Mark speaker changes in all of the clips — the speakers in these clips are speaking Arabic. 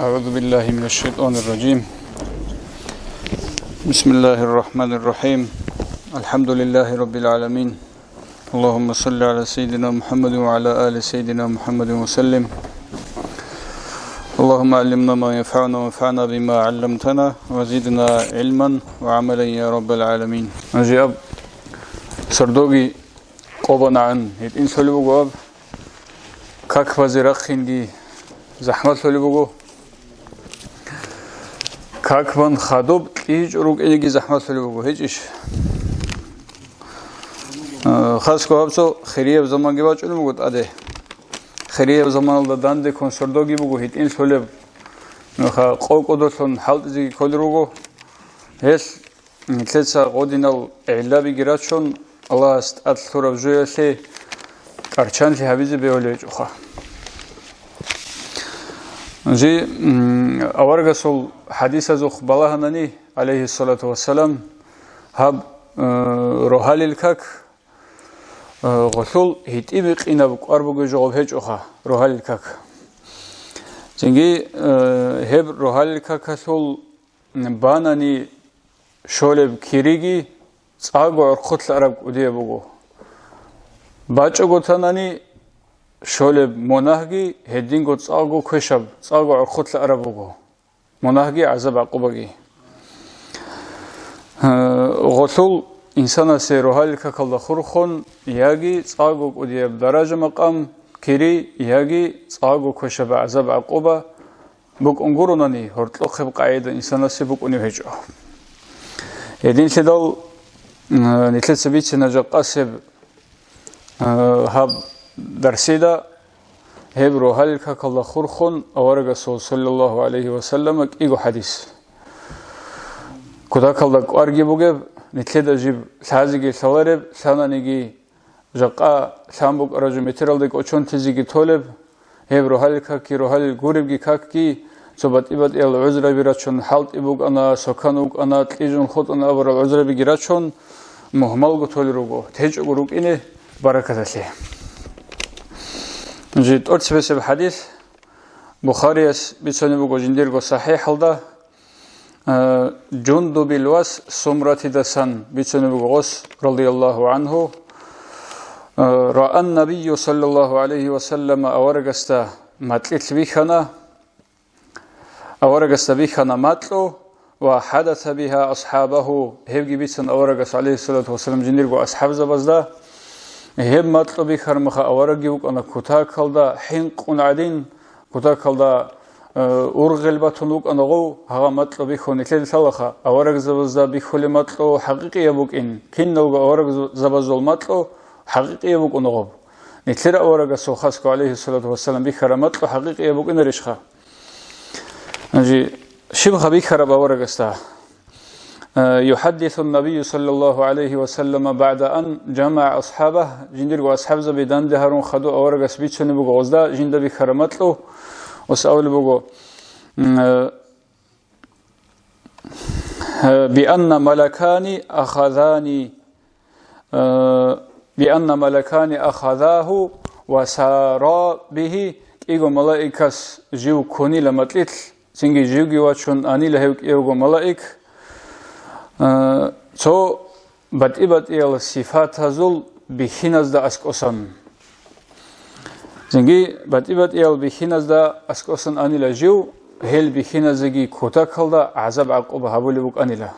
Speaker 1: أعوذ بالله من الشيطان الرجيم. بسم الله الرحمن الرحيم. الحمد لله رب العالمين. اللهم صل على سيدنا محمد وعلى آل سيدنا محمد وسلم. اللهم علمنا ما ينفعنا وانفعنا بما علمتنا وزدنا علما وعملا يا رب العالمين. أجاب سردوغي قوبنا عن إن سلوغو как вазирахинги захмат солибугу как ван хадоб иж рук элиги захмат солибугу хечиш хаско абсо хириев заманги бачулугут аде хириев заманалда данде консордоги бугу хит ин солеб ха қоқодосон халдиги колругу хес нитлеца годинал элаби гирачон алласт атлурав жуясе арчан ли хавизе беоле чуха جي أورجسول حديث زخ بالهنني عليه الصلاة والسلام هب روحال الكك غسول هتيبق إنا بقرب جواب هج أخا روحال الكك زنجي هب روحال الكك سول بانني شولب كيريجي صعب أرخص العرب وديه بقو باچو گوتانانی شولب مناهگی هدین گوت صاغو کشب صاغو عرخوت العربوگو مناهگی عذاب عقوبگی غسول انسان سیروحال ککل خورخون یاگی صاغو قدیب درجه مقام کری یاگی صاغو کشب عذاب عقوبه بک انگورونانی هرتلو خب قاعده انسان سی بک اونی هجو هدین سدال نتلت سبیت نجا قاسب هاب درسيدا هب روحال كالله خورخون أورجا صلى الله عليه وسلم إيجو حديث كذا كالله أرجي بوجب نتلد أجيب سازيجي سوارب سانانيجي جقا سامبوك رجل مترال ديك أشون تزيجي طالب هب روحال كي روحال غوربجي كاكي صبت إبد إل عذر بيراتشون حالت إبوك أنا سكانوك أنا تيجون خود أنا أبر العذر بيراتشون مهمل قتول روجو تهج أقولك إنه بركة الله. جيت أرتبس بحديث بخاري بيسوني جندير صحيح هذا جندب بالواس سمرة دسان بيسوني غوس رضي الله عنه رأى النبي صلى الله عليه وسلم أورجستا ماتلت بيخنا ماتلو وحدث بها أصحابه هيجي بيسون أورجس عليه الصلاة والسلام جندير أصحاب زبزدا هب مطلبي خرمخا أورجيوك أنا كتاك هذا حين قنادين كتاك هذا أورغلبتونوك أنا غو هذا مطلبي خونيتل ثلاخا أورج زبزدا بخول مطلو حقيقي يبوك إن كنوج أورج زبزول مطلو حقيقي يبوك أنا غو نتلر أورج سوخاسك عليه الصلاة والسلام بخرم مطلو حقيقي يبوك إن رشخا نجي شبه بخرب أورج استا يحدث النبي صلى الله عليه وسلم بعد أن جمع أصحابه جندر وأصحاب زبيدان دهرون خدوا أورج سبيت شنو بقى غزدا جند بخرمت له وسأول بقى بأن ملكان أخذاه وسارا به إيجو ملائكة جيو كوني لمتلت سنجي جيو جواتشون أني لهيك إيجو ملائك تو بدء ال صفات هذول بخناز دا اسكوسن زنجي بدء ال بخناز دا اسكوسن انيلا جو هل بخنازگي كوتا كلدا عذاب عقوبه هبولي بوك انيلا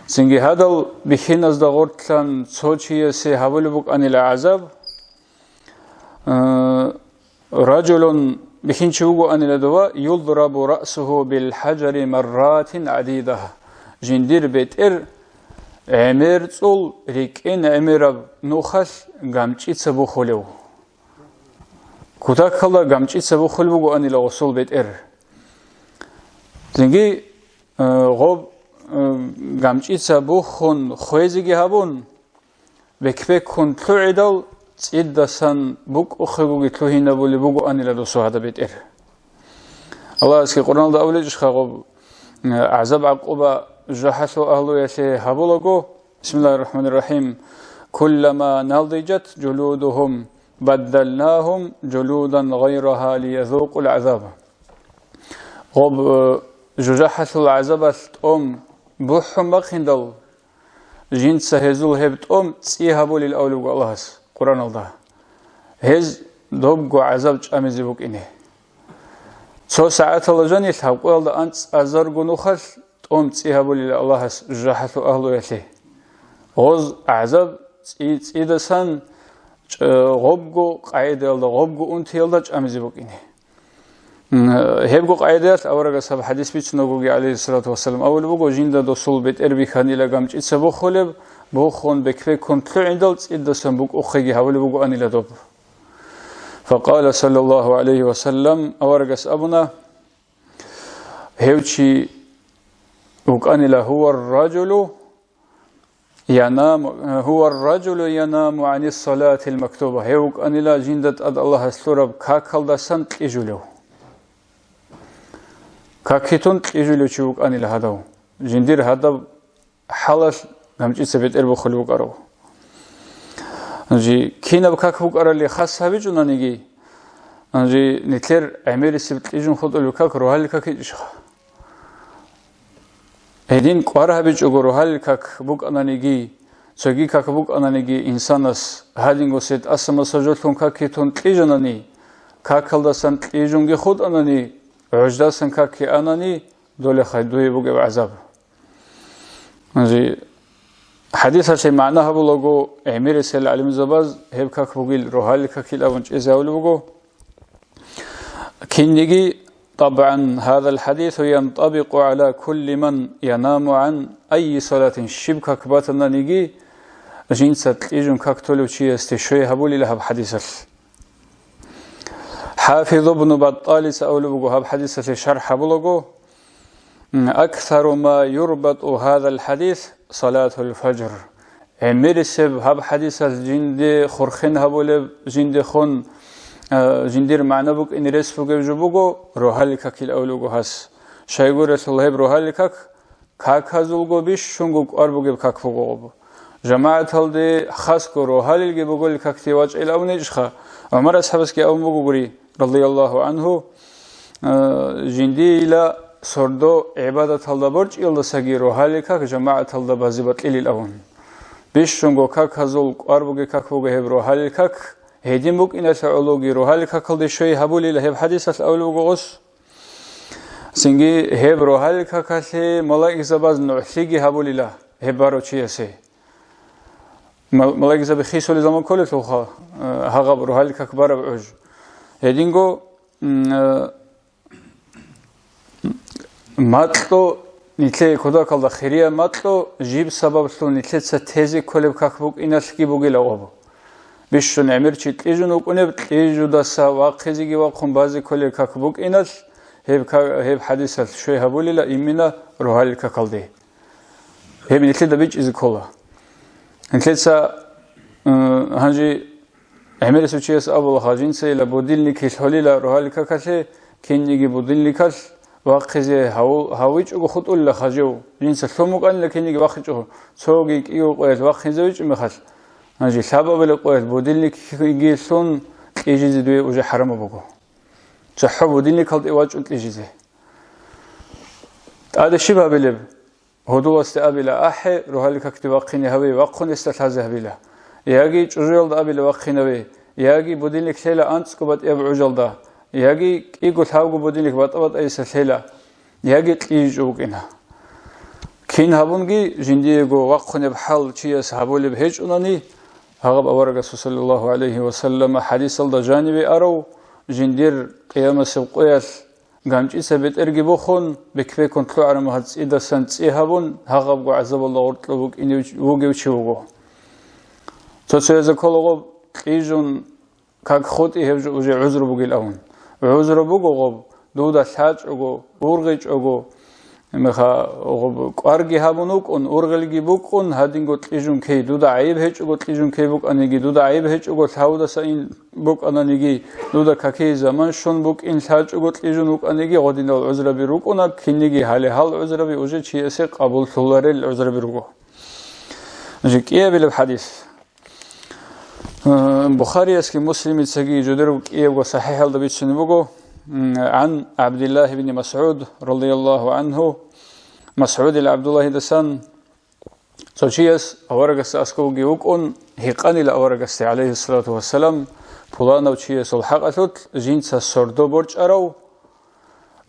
Speaker 1: زنجي هذا بخناز دا غورتلان سوچيه سي هبولي بوك انيلا عذاب رجل بخنچوغو انيلا دوا يضرب رأسه بالحجر مرات عديده جندير بيتر امر صول ريكين امراب نوخاس غامچي صبوخولو كوتاكلا غامچي صبوخولو اني لا وصول بيتر زنگي غوب غامچي صبوخون خويزيگي هابون بكبك كون تلعدل صيدسان بوك اخغوگي تلوهينا بولي بوغو اني لا دوسو هذا بيتر الله اسكي قران دا اوليج خغوب عذاب عقوبه جحسوا أهل يسي هبولغو بسم الله الرحمن الرحيم كلما نضجت جلودهم بدلناهم جلودا غيرها ليذوقوا العذاب غب جوجحة العذاب أم بوحم بخندل جين سهزول هبت تسيها بولي الأولو الله قرآن الله هز دوب عذاب أمزي بوك إنه سو ساعات الله جاني الحب قول أنت أزار جنوخل تسيها بولي الله جوجحة أهلو يلي غز عذاب تسيدسان غبغو قاعدة الله غبغو أنتي الله أمزي بوك إنه هبغو قاعدات أورغ سب حديث بيت نوغي عليه الصلاة والسلام أول بغو جيندا دوسول بيت إربي خاني لغامج إتسا بخولب بخون بكفي كنتلو عندل إدسان بغ أخيجي هاولي بغو أني لدوب فقال صلى الله عليه وسلم أورغ سأبنا هوشي بغ أني هو الرجل ينام عن الصلاة المكتوبة هوغ أني لا جيندت أد الله سلورب كاكال دسان تيجولو كاكيتون تيجولو شوك أني لهذا جندير هذا حالش نمشي سبت إربو خلوك أرو نجي كينا بكاك بوك أرى اللي خاص هبيجونا نيجي نجي نتلر عميري سبت إيجون خد الوكاك روحالي كاكي إشخا هدين قوار هبيجو روحالي كاك بوك أنا نيجي سوغي كاك بوك أنا نيجي إنسانس هادينغو سيد أسما سجلتون كاكيتون تيجونا ني كاكال داسان تيجونغي خود أنا ني عجداسن كاكي أناني دولي خيدوي بوغي بعذاب نجي حديث هالشي معناها بلوغو عمير سيل علم زباز هيب كاك بوغي روحالي كاكي الأونج إزاولي بوغو كينيجي طبعا هذا الحديث ينطبق على كل من ينام عن أي صلاة شبكة كباتنا نيجي جنسة إيجون كاكتولو شي استشوي هبولي لها بحديثة حافظ ابن بطال سأولو هاب حديثة شرح بلغو أكثر ما يربط هذا الحديث صلاة الفجر عمير السب هاب حديثة جند خرخين هبولي جند خون جندير معنى بوك إن رس بوك جبوكو روحالي كاك الأولوغو هاس شايقو رسول الله بروحالي كاك هزولغو بيش شنغوك أربوغي كاك فوغو جماعة هالدي خاصكو روحالي الجبوكو لكاك تيواج إلا أونيجخا عمر أصحابسكي أو مبوغوري رضي الله عنه جندي إلى سردو عبادة هالدا برج إلا ساقي روحالي كاك جماعة هالدا بازيبات إلي الأون بيش شنغو كاك هزولغو أربوغي كاك فوغو بروحالي كاك هيدين بوك إن الأولوغي روحالي كاكل دي شوي هبولي لهب حديثة الأولوغو غس سنجي هب روحالي كاكالي ملاك زباز نوحليغي هبولي له هب بارو چيسي ملاك زبا خيسو لزمان كولي توخا هغب روحالي كاك بارو بعوج هيدين غو ماتلو نتلي كودا كالدا خيريا ماتلو جيب سبب لو نتلي تسا كولي كاك بوك إن الحكي بوغي لوابو بيشون عمرتي تيجون وكونب تيجو داسا واقعزيجي واقعهم بازي كولي كاكبوك إنال هيب حديثة شوي هبولي لا إمينا روحالي كاكالدي هيب نتلي دا بيج إزي كولا نتلي تسا هنجي عمري سوچيس أبو الخاجين سي لا بوديلني كيشولي لا روحالي كاكالي كينيجي بوديلني كال واقعزي هاويج أغو خطول لخاجيو جنسا ثوموك أن لكينيجي واقعجو سوغي كيو قويت واقعزيوج مخال نجي سبب القوات بوديلني كيجي سون كيجي دوي وجه حرام بوكو صحو بوديلني كالت إواج أنت ليجي هذا شبه بلب هدوء استقبل أحي روحالي كاكتي واقيني هوي واقون استلحازه بلا ياجي جريل أبي واقيني هوي ياجي بوديلني كسيلا أنت كبت يبعجل ده ياجي يقول هاوجو بوديلني كبت أي سلسلة ياجي تيجو كنا كين هابونجي جنديجو واقون بحال شيء سحبولي بهج أناني هغب أورغ صلى الله عليه وسلم حديث الله جانبي أرو جندير قيام سبقيات قامج إسابت إرقي بخون بكفي كنتلو على مهدس إذا سنت إيهابون هغب وعزب الله ورطلبوك إني وغي وشيوغو تسويز كولغو إيجون كاك خود إيهبجو وجي عزر بوغي الأون عزر بوغو غب دودا ثاج أغو ورغيج أغو مخا قارجي هابونوك أن أورغلجي بوك أن هادين قط إيجون كي دودا عيب هيج قط إيجون كي بوك أنيجي دودا عيب هيج قط هاودا سين بوك أنيجي دودا كاكي زمان شون بوك إن ثاج قط إيجون بوك أنيجي غادين العذر بيروك أنا كينيجي حال عذر بيوجد شيء سق قبول ثلار العذر بيروكو نجيك إيه بالحديث بخاري اسكي مسلم تسجي جدرك إيه وصحيح هذا بيتشنبوكو عن عبد الله بن مسعود رضي الله عنه مسعود عبد الله دسان توشيس أورجس أسكوجي وكون هيقاني لأورجس عليه الصلاة والسلام فلان وشيس الحقثت جنس السردو برج أرو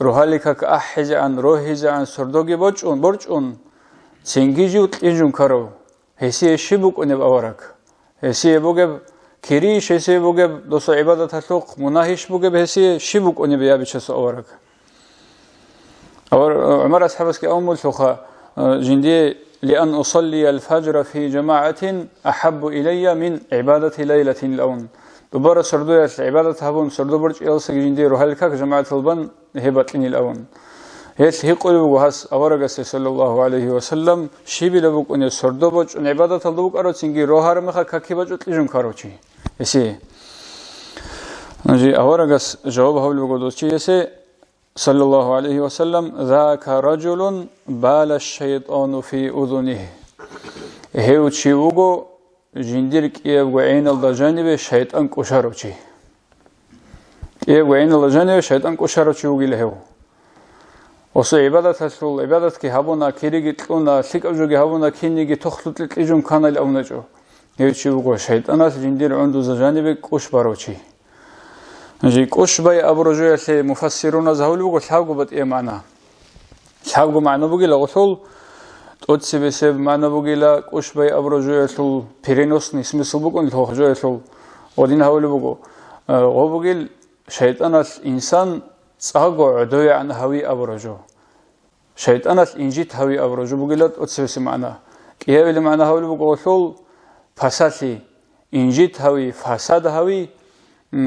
Speaker 1: روحالك كأحج عن روحج عن سردوجي برجون سنجيجي وتلجون كرو هسي شبوك أنب أورك هسي بوجب كريش هسي بوجب دوسو عبادة تلوق مناهش بوجب هسي شبوك أنب يابتشس أورك عمر أصحابك أمول ثقة جندي لأن أصلي الفجر في جماعة أحب إلي من عبادة ليلة الأون دوباره سردو عبادة هبون سردو برج إلسك جندي روحالك جماعة البن هبتني الأون هيت هيقول بوهاس أورجس صلى الله عليه وسلم شيبي لبوك أن سردو برج أن عبادة البوك أروتينجي روحار مخا كاكي برج تلجون كاروتي يسي نجي أورجس جواب هول بقولوتي يسي صلى الله عليه وسلم ذاك رجل بال الشيطان في أذنه هيو تشيوغو جنديرك يبغى عين الجانب الشيطان كشاروتي يبغى عين الجانب الشيطان كشاروتي وقيل هيو وصي عبادة الرسول عبادة كهابونا كيريجي تلونا سيكأجوجي هابونا كينيجي تخلط لتلجون كانال أو نجو هيو تشيوغو الشيطانات جندير عنده الجانب كشباروتي نجي كوش باي أبرجوية سي مفسرون زهول بقول حاجة بتأيه معنا حاجة معنا بقول أصول تودسي بسبب معنا بقول كوش باي أبرجوية سول بيرينوس نسمي سبقون توخجوية سول ودين هول بقول وبقول شيطانات إنسان صاغو عدوية عن هوي أبرجو شيطانات إنجيت هوي أبرجو بقول تودسي بسبب معنا كيف اللي معنا هول بقول أصول فساتي إنجيت هوي فساد هوي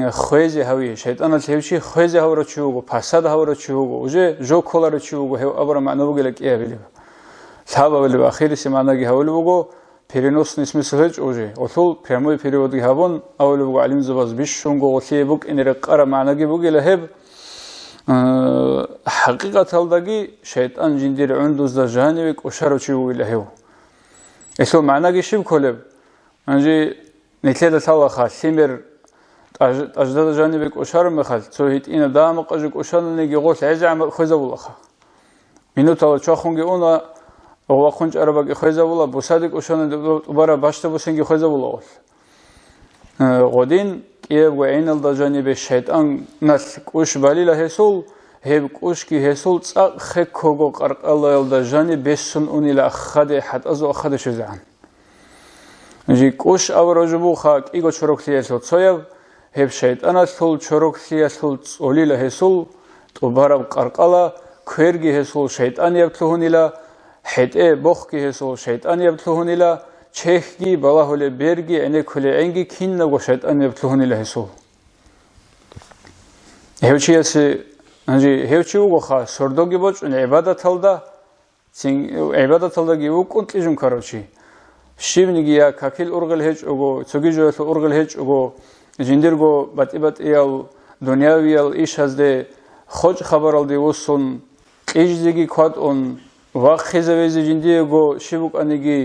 Speaker 1: خويزي هوي شيطان الهوشي خويزي هورا تشوغو فساد هورا تشوغو وجه جو كولار تشوغو هو ابر معنى بقولك ايه بيلي ثابا بل اخير سمعناغي هول بوغو بيرينوس نسمي سهج اوجه اصول برموي بيريودي هابون اول بوغو علم زباز بيشونغو وسي بوك ان رقره معناغي بوغيل هب حقيقه تلدغي شيطان جندير عندوز دا جانبك وشارو تشوغو لهو اسو معناغي شيب كولب انجي نيتلدا تاواخا سيمر أجداد جانبك أشار مخال توهيت إن دام قجك أشار نيجي غول عجع خزا ولا خا منو تلا شاخونجي أنا هو خنج أربعة خزا ولا بسادك أشار برا باشته بسنجي خزا ولا غدين كيف وعين الدجانب الشيطان ناس كوش بالي لهسول هب كوش كي هسول خك كوجو قرق الله الدجانب بسن أني لأخذ حد أزو أخذ شزعان نجي كوش أورجبو خاك إيجو شروك سياسو تصيب هب شيطان سول شروك سياسول أولي لهسول تبارب قرقلا كيرجي هسول شيطان يبتلهون إلى حتى بخكي هسول شيطان يبتلهون إلى چهگی بالاهول برگی اینه کلی انگی کین نگوشد آن یبتلهونی لحسول. هیچی است انجی هیچی او گخا سردوگی باج اون عبادت هلدا سین عبادت هلدا گیو کنتلیجون کاروچی. شیبنیگی یا کاکیل ارگل هیچ اوگو چوگی جویت ارگل هیچ اوگو جندرگو بات ایال دنیاویال ایش هزده خوش خبر الدی وسون ایجدگی کات اون وقت خیزویزی جندیگو شیبوک آنگی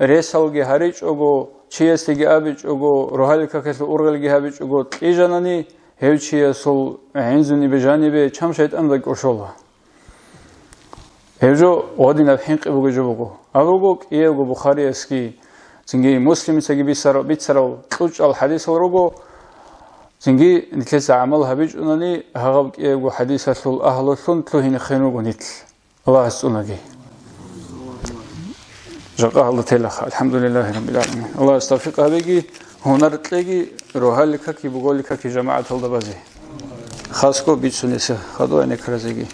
Speaker 1: رسالگی هریچ اوگو چیستگی آبیچ اوگو روحالی کاکل ارگلگی آبیچ اوگو ایجانانی هیچی اصل عنزونی به جانبه چم شاید امدک ارشولا. هیچو وادی نفهمی بگو جو بگو. آبگو ایه بگو بخاری اسکی زنگی مسلمی سگی بیشترال توش الحدیث ورگو زنگی نتیجه عمل هبیج اونانی هاگب ایه بگو حدیث اصل اهل سن توهین خنو گنیت الله استونگی. جاء الله تعالى الحمد لله رب العالمين الله استوفق هذه هنر تلاقي روحالك كي بقولك كي جماعة الله بزي خاصكو بيتسونيسه خدوا عينك رزقي